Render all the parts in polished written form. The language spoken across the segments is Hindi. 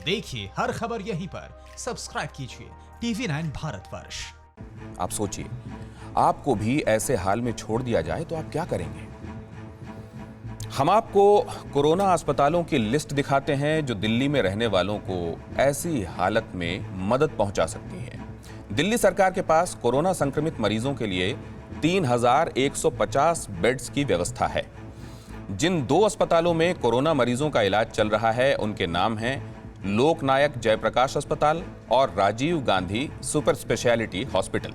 देखिए हर खबर यहीं पर। सब्सक्राइब कीजिए TV9 भारतवर्ष। आप सोचिए, आपको भी ऐसे हाल में छोड़ दिया जाए तो आप क्या करेंगे? हम आपको कोरोना अस्पतालों की लिस्ट दिखाते हैं जो दिल्ली में रहने वालों को ऐसी हालत में मदद पहुंचा सकती है। दिल्ली सरकार के पास कोरोना संक्रमित मरीजों के लिए 3150 बेड्स की व्यवस्था है। जिन 2 अस्पतालों में कोरोना मरीजों का इलाज चल रहा है उनके नाम हैं लोकनायक जयप्रकाश अस्पताल और Rajiv Gandhi super speciality hospital.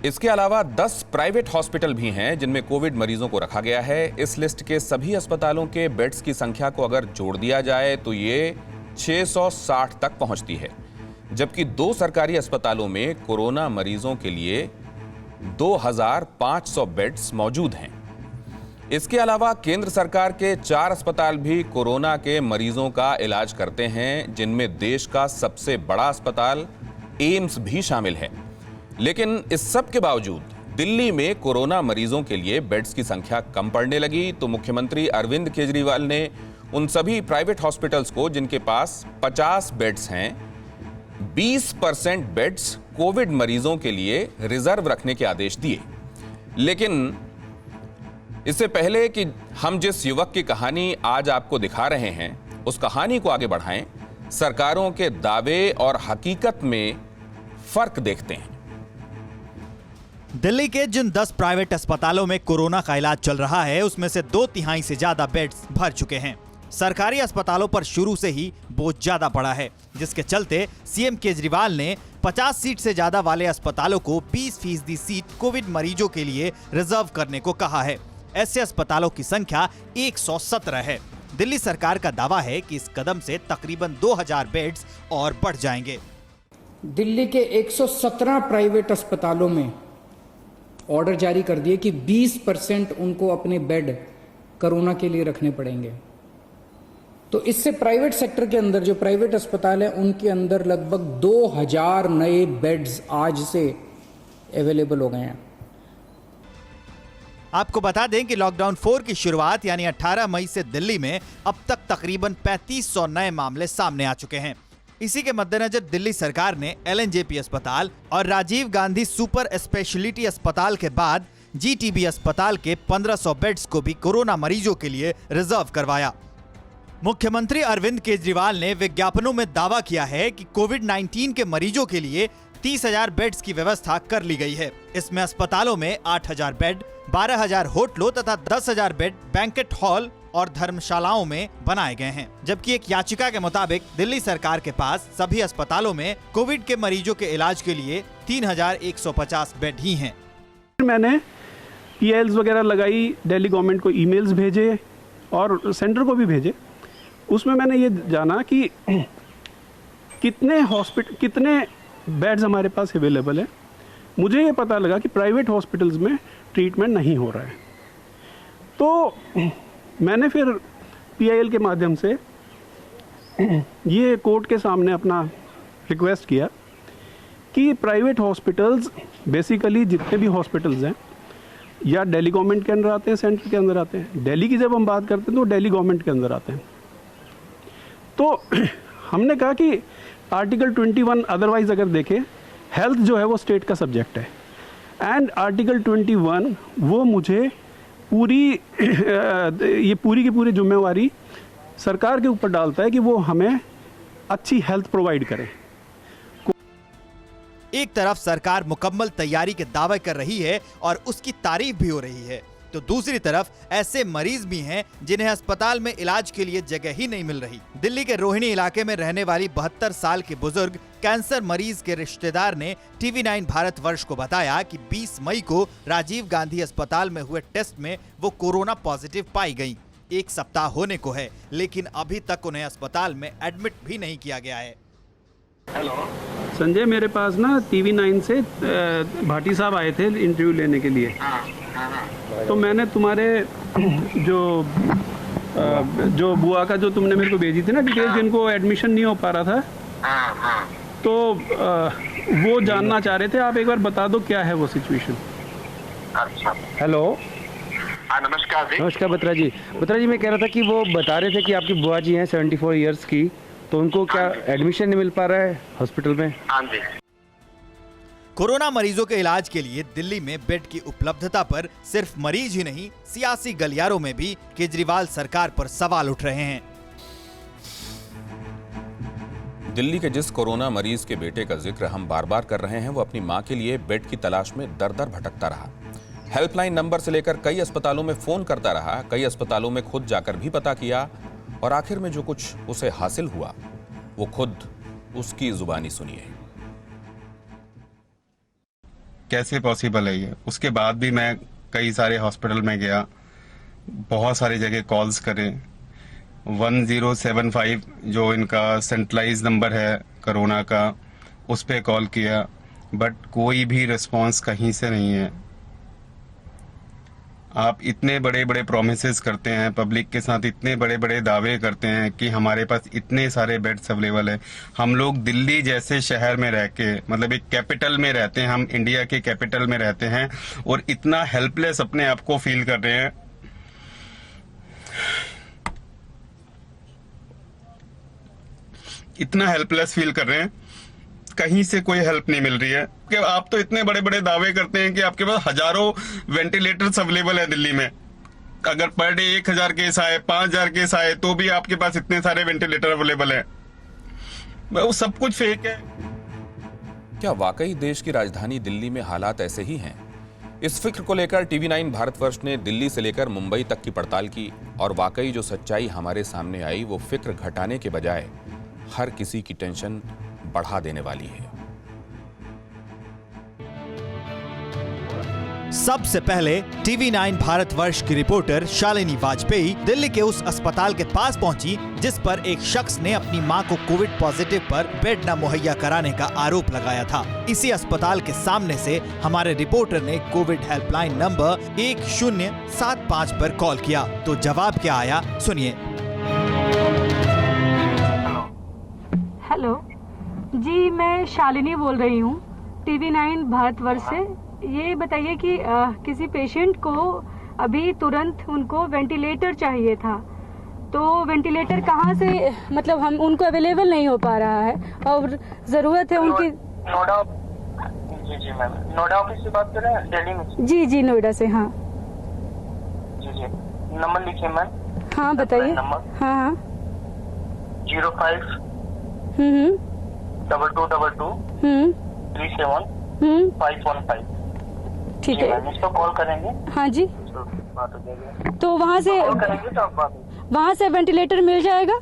इसके अलावा 10 प्राइवेट हॉस्पिटल भी हैं जिनमें कोविड मरीजों को रखा गया है। इस लिस्ट के सभी अस्पतालों के बेड्स की संख्या को अगर जोड़ दिया जाए तो ये 660 तक पहुंचती है, जबकि 2 सरकारी अस्पतालों में कोरोना मरीजों के लिए 2500 बेड्स मौजूद हैं। इसके अलावा केंद्र सरकार के 4 अस्पताल भी कोरोना के मरीजों का इलाज करते हैं, जिनमें देश का सबसे बड़ा अस्पताल एम्स भी शामिल है। लेकिन इस सब के बावजूद दिल्ली में कोरोना मरीजों के लिए बेड्स की संख्या कम पड़ने लगी तो मुख्यमंत्री अरविंद केजरीवाल ने उन सभी प्राइवेट हॉस्पिटल्स को जिनके पास 50 बेड्स हैं 20% बेड्स कोविड मरीजों के लिए रिजर्व रखने के आदेश दिए। लेकिन इससे पहले कि हम जिस युवक की कहानी आज आपको दिखा रहे हैं उस कहानी को आगे बढ़ाएं, सरकारों के दावे और हकीकत में फर्क देखते हैं। दिल्ली के जिन 10 प्राइवेट अस्पतालों में कोरोना का इलाज चल रहा है उसमें से 2/3 से ज्यादा बेड्स भर चुके हैं। सरकारी अस्पतालों पर शुरू से ही बोझ ज्यादा पड़ा है, जिसके चलते सीएम केजरीवाल ने 50 सीट से ज्यादा वाले अस्पतालों को 20% सीट कोविड मरीजों के लिए रिजर्व करने को कहा है। ऐसे अस्पतालों की संख्या 117 है। दिल्ली सरकार का दावा है कि इस कदम से तकरीबन 2000 बेड्स और बढ़ जाएंगे। दिल्ली के 117 प्राइवेट अस्पतालों में ऑर्डर जारी कर दिए कि 20% उनको अपने बेड कोरोना के लिए रखने पड़ेंगे। तो इससे प्राइवेट सेक्टर के अंदर जो प्राइवेट अस्पताल है उनके अंदर लगभग 2000 नए बेड्स आज से अवेलेबल हो गए हैं। आपको बता दें कि लॉकडाउन 4 की शुरुआत यानी 18 मई से दिल्ली में अब तक तकरीबन 3500 नए मामले सामने आ चुके हैं। इसी के मद्देनजर दिल्ली सरकार ने LNJP अस्पताल और राजीव गांधी सुपर स्पेशलिटी अस्पताल के बाद GTB अस्पताल के 1500 बेड्स को भी कोरोना मरीजों के लिए रिजर्व करवाया। मुख्यमंत्री अरविंद केजरीवाल ने विज्ञापनों में दावा किया है कि कोविड-19 के मरीजों के लिए 30,000 बेड्स की व्यवस्था कर ली गई है। इसमें अस्पतालों में 8,000 बेड, 12,000 होटलों तथा 10,000 बेड बैंकेट हॉल और धर्मशालाओं में बनाए गए हैं। जबकि एक याचिका के मुताबिक दिल्ली सरकार के पास सभी अस्पतालों में कोविड के मरीजों के इलाज के लिए 3150 बेड ही हैं। मैंने PILs वगैरह लगाई, दिल्ली गवर्नमेंट को ईमेल्स भेजे और सेंटर को भी भेजे। उसमें मैंने ये जाना कि कितने बेड्स हमारे पास अवेलेबल है। मुझे ये पता लगा कि प्राइवेट हॉस्पिटल्स में ट्रीटमेंट नहीं हो रहा है। तो मैंने फिर PIL के माध्यम से ये कोर्ट के सामने अपना रिक्वेस्ट किया कि प्राइवेट हॉस्पिटल्स बेसिकली जितने भी हॉस्पिटल्स हैं या दिल्ली गवर्नमेंट के अंदर आते हैं, सेंटर के अंदर आते हैं। दिल्ली की जब हम बात करते हैं तो दिल्ली गवर्नमेंट के अंदर आते हैं। तो हमने कहा कि आर्टिकल 21 अदरवाइज अगर देखें, हेल्थ जो है वो स्टेट का सब्जेक्ट है एंड आर्टिकल 21 वो मुझे पूरी की पूरी जिम्मेवारी सरकार के ऊपर डालता है कि वो हमें अच्छी हेल्थ प्रोवाइड करे। एक तरफ सरकार मुकम्मल तैयारी के दावे कर रही है और उसकी तारीफ भी हो रही है, तो दूसरी तरफ ऐसे मरीज भी हैं जिन्हें अस्पताल में इलाज के लिए जगह ही नहीं मिल रही। दिल्ली के रोहिणी इलाके में रहने वाली 72 साल की बुजुर्ग कैंसर मरीज के रिश्तेदार ने TV9 भारतवर्ष को बताया कि 20 मई को राजीव गांधी अस्पताल में हुए टेस्ट में वो कोरोना पॉजिटिव पाई गईं। 1 सप्ताह होने को है, लेकिन अभी तक उन्हें अस्पताल में एडमिट भी नहीं किया गया है। हेलो संजय, मेरे पास ना TV9 से भाटी साहब आए थे इंटरव्यू लेने के लिए। तो मैंने तुम्हारे जो बुआ का जो तुमने मेरे को भेजी थी ना डिटेल, जिनको एडमिशन नहीं हो पा रहा था, तो वो जानना चाह रहे थे। आप एक बार बता दो क्या है वो सिचुएशन। अच्छा। हेलो हाँ नमस्कार जी। नमस्कार बत्रा जी। बत्रा जी, मैं कह रहा था कि वो बता रहे थे कि आपकी बुआ जी हैं 74 इयर्स की, तो उनको क्या एडमिशन नहीं मिल पा रहा है हॉस्पिटल में? हाँ जी। कोरोना मरीजों के इलाज के लिए दिल्ली में बेड की उपलब्धता पर सिर्फ मरीज ही नहीं, सियासी गलियारों में भी केजरीवाल सरकार पर सवाल उठ रहे हैं। दिल्ली के जिस कोरोना मरीज के बेटे का जिक्र हम बार बार कर रहे हैं, वो अपनी मां के लिए बेड की तलाश में दर दर भटकता रहा। हेल्पलाइन नंबर से लेकर कई अस्पतालों में फोन करता रहा, कई अस्पतालों में खुद जाकर भी पता किया, और आखिर में जो कुछ उसे हासिल हुआ वो खुद उसकी जुबानी सुनिए। कैसे पॉसिबल है ये? उसके बाद भी मैं कई सारे हॉस्पिटल में गया, बहुत सारी जगह कॉल्स करे, 1075 जो इनका सेंट्रलाइज नंबर है कोरोना का, उस पे कॉल किया, बट कोई भी रिस्पांस कहीं से नहीं है। आप इतने बड़े बड़े प्रोमिसेस करते हैं, पब्लिक के साथ इतने बड़े बड़े दावे करते हैं कि हमारे पास इतने सारे बेड्स अवेलेबल है। हम लोग दिल्ली जैसे शहर में रह के, मतलब एक कैपिटल में रहते हैं, हम इंडिया के कैपिटल में रहते हैं, और इतना हेल्पलेस अपने आप को फील कर रहे हैं। इतना हेल्पलेस फील कर रहे हैं, कहीं से कोई हेल्प नहीं मिल रही है। कि आप तो इतने बड़े बड़े दावे करते हैं कि आपके पास हजारों वेंटिलेटर्स अवेलेबल है दिल्ली में। अगर पर डे 1000 केस आए, 5000 केस आए, तो भी आपके पास इतने सारे वेंटिलेटर अवेलेबल है। वो सब कुछ फेक है। क्या वाकई देश की राजधानी दिल्ली में हालात ऐसे ही हैं? इस फिक्र को लेकर TV9 भारतवर्ष ने दिल्ली से लेकर मुंबई तक की पड़ताल की, और वाकई जो सच्चाई हमारे सामने आई वो फिक्र घटाने के बजाय हर किसी की टेंशन बढ़ा देने वाली है। सबसे पहले TV9 भारतवर्ष की रिपोर्टर शालिनी वाजपेयी दिल्ली के उस अस्पताल के पास पहुंची जिस पर एक शख्स ने अपनी मां को कोविड पॉजिटिव पर बेड न मुहैया कराने का आरोप लगाया था। इसी अस्पताल के सामने से हमारे रिपोर्टर ने कोविड हेल्पलाइन नंबर 1075 पर कॉल किया, तो जवाब क्या आया सुनिए। हेलो जी, मैं शालिनी बोल रही हूँ TV9 भारतवर्ष से। ये बताइए कि किसी पेशेंट को अभी तुरंत उनको वेंटिलेटर चाहिए था, तो वेंटिलेटर कहाँ से, मतलब हम उनको अवेलेबल नहीं हो पा रहा है और ज़रूरत है उनकी। नोएडा? जी मैम, नोएडा ऑफिस से बात कर रहे हैं दिल्ली में? जी नोएडा से। हाँ जी नंबर लिखिए मैम। हाँ बताइए। नंबर? हाँ 05 2222 37 515। ठीक है, इसको कॉल करेंगे। हाँ जी, तो बात हो जाएगी। तो वहाँ से कॉल करेंगे तो आप बात, वहाँ से वेंटिलेटर मिल जाएगा?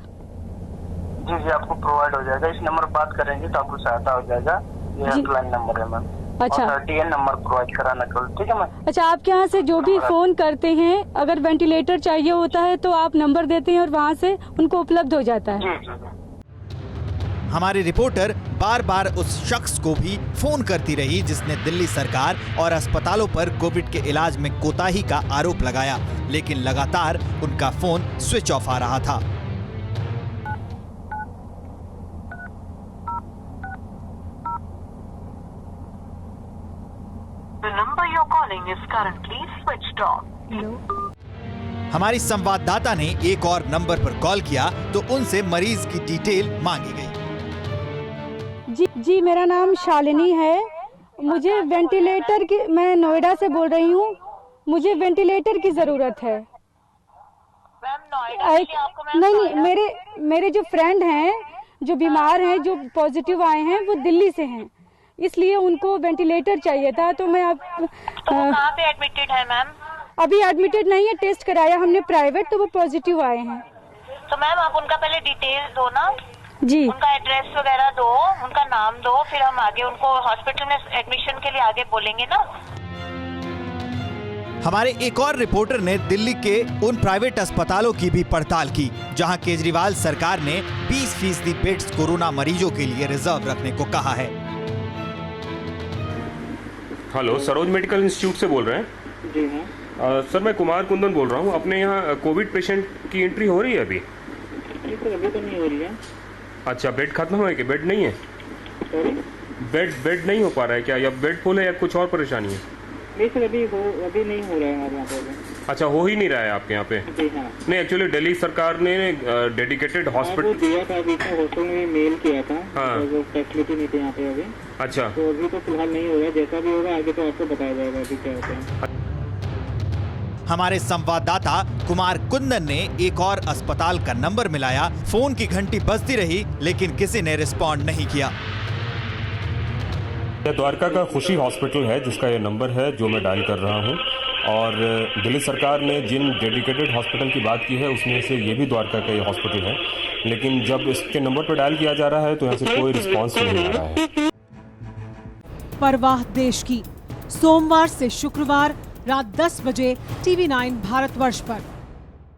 जी आपको प्रोवाइड हो जाएगा। इस नंबर बात करेंगे तो आपको सहायता हो जाएगा। ये हेल्पलाइन नंबर है मैम। अच्छा, 30 नंबर प्रोवाइड कराना कल, ठीक है मैम। अच्छा, आपके यहाँ से जो भी फोन करते हैं, अगर वेंटिलेटर चाहिए होता है तो आप नंबर देते हैं और वहाँ से उनको उपलब्ध हो जाता है? जी। हमारी रिपोर्टर बार बार उस शख्स को भी फोन करती रही जिसने दिल्ली सरकार और अस्पतालों पर कोविड के इलाज में कोताही का आरोप लगाया, लेकिन लगातार उनका फोन स्विच ऑफ आ रहा था। The number you're calling is currently switched off. हमारी संवाददाता ने एक और नंबर पर कॉल किया तो उनसे मरीज की डिटेल मांगी गई। जी मेरा नाम शालिनी है। मुझे वेंटिलेटर की, मैं नोएडा से बोल रही हूँ, मुझे वेंटिलेटर की जरूरत है। नहीं, मेरे जो फ्रेंड हैं जो बीमार हैं, जो पॉजिटिव आए हैं, वो दिल्ली से हैं, इसलिए उनको वेंटिलेटर चाहिए था। तो मैं अब कहाँ पे एडमिटेड है मैम? अभी एडमिटेड नहीं है, टेस्ट कराया हमने प्राइवेट, तो वो पॉजिटिव आए हैं। तो मैम आप उनका पहले डिटेल दो ना जी, उनका एड्रेस वगैरह दो, उनका नाम दो, फिर हम आगे उनको हॉस्पिटल में एडमिशन के लिए आगे बोलेंगे ना। हमारे एक और रिपोर्टर ने दिल्ली के उन प्राइवेट अस्पतालों की भी पड़ताल की जहां केजरीवाल सरकार ने 20% बेड्स कोरोना मरीजों के लिए रिजर्व रखने को कहा है। हेलो, सरोज मेडिकल इंस्टीट्यूट से बोल रहे हैं? जी हाँ सर, मैं कुमार कुंदन बोल रहा हूँ। अपने यहाँ कोविड पेशेंट की एंट्री हो रही है अभी? अभी तो नहीं हो रही है। अच्छा, बेड खत्म है कि बेड नहीं है? सॉरी, बेड नहीं हो पा रहा है क्या, या बेड फुल है या कुछ और परेशानी है? नहीं सर, अभी नहीं हो रहा है हमारे यहाँ पे। अच्छा, हो ही नहीं रहा है आपके यहाँ पे? जी हाँ। नहीं, एक्चुअली दिल्ली सरकार ने डेडिकेटेड हॉस्पिटल दिया था, अभी तो हॉस्पिटल में मेल किया था। हाँ। तो वो फैसिलिटी नहीं थी यहाँ पे अभी। अच्छा, तो अभी तो फिलहाल नहीं हो रहा, जैसा भी होगा आगे तो आपको बताया जाएगा अभी क्या होता है। हमारे संवाददाता कुमार कुंदन ने एक और अस्पताल का नंबर मिलाया। फोन की घंटी बजती रही लेकिन किसी ने रिस्पॉन्ड नहीं किया। यह द्वारका का खुशी हॉस्पिटल है जिसका ये नंबर है जो मैं डायल कर रहा हूँ। और दिल्ली सरकार ने जिन डेडिकेटेड हॉस्पिटल की बात की है उसमें से ये भी द्वारका का ये हॉस्पिटल है, लेकिन जब इसके नंबर पर डायल किया जा रहा है तो यहाँ से कोई रिस्पॉन्स नहीं आ रहा है। परवाह देश की, सोमवार से शुक्रवार रात 10 बजे TV9 भारतवर्ष पर।